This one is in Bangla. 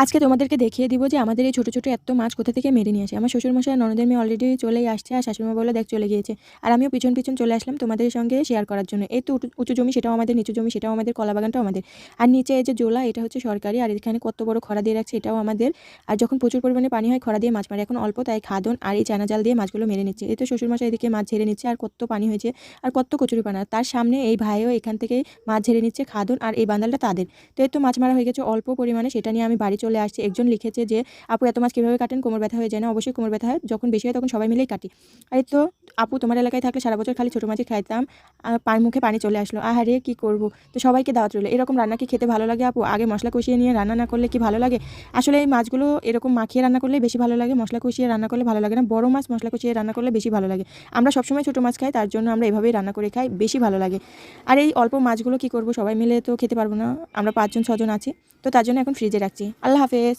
আজকে তোমাদেরকে দেখিয়ে দিব যে আমাদের এই ছোটো ছোটো এত মাছ কোথা থেকে মেরে নিয়ে আসে। আমার শ্বশুরমশাই আর ননদের মেয়ে অলরেডি চলেই আসছে, আর শাশুড়িমা বললো দেখ চলে গিয়েছে। আর আমিও পিছন পিছন চলে আসলাম তোমাদের সঙ্গে শেয়ার করার জন্য। এই তো উঁচু জমি সেটাও আমাদের, নিচু জমি সেটাও আমাদের, কলা বাগানটাও আমাদের। আর নিচে এই যে জোলা, এটা হচ্ছে সরকারি। আর এখানে কত বড় খরা দিয়ে রাখছে, এটাও আমাদের। আর যখন প্রচুর পরিমাণে পানি হয় খরা দিয়ে মাছ মারে, এখন অল্প তাই খাদন আর এই চানা জাল দিয়ে মাছগুলো মেরে নিচ্ছে। এই তো শ্বশুরমশাই এদিকে মাছ ঝেড়ে নিচ্ছে, আর কত পানি হয়েছে আর কত কচুরিপানা। তার সামনে এই ভাইও এখান থেকে মাছ ঝেড়ে নিচ্ছে, খাদন আর এই বান্দালটা তাদের। তো এই তো মাছ মারা হয়ে গেছে অল্প পরিমাণে, সেটা নিয়ে আমি বাড়ি চলে আসছি। একজন লিখেছে যে আপু এত মাছ কীভাবে কাটেন, কোমর ব্যথা হয়ে যায় না? অবশ্যই কোমর ব্যথা হয়, যখন বেশি হয় তখন সবাই মিলেই কাটি। আর এই তো আপু তোমার এলাকায় থাকলে সারা বছর খালি ছোটো মাছই খাইতাম, পায়ের মুখে পানি চলে আসলো। আহারে কী করব। তো সবাইকে দাওয়াত রইলো। এরকম রান্না কি খেতে ভালো লাগে আপু? আগে মশলা কষিয়ে নিয়ে রান্না না করলে কি ভালো লাগে? আসলে এই মাছগুলো এরকম মাখিয়ে রান্না করলে বেশি ভালো লাগে, মশলা কষিয়ে রান্না করলে ভালো লাগে না। বড় মাছ মশলা কষিয়ে রান্না করলে বেশি ভালো লাগে। আমরা সবসময় ছোটো মাছ খাই, তার জন্য আমরা এভাবেই রান্না করে খাই, বেশি ভালো লাগে। আর এই অল্প মাছগুলো কি করব, সবাই মিলে তো খেতে পারবো না, আমরা 5 জন 6 জন আছি। তো তার জন্য এখন ফ্রিজে রাখছি। আল্লাহ হাফেজ।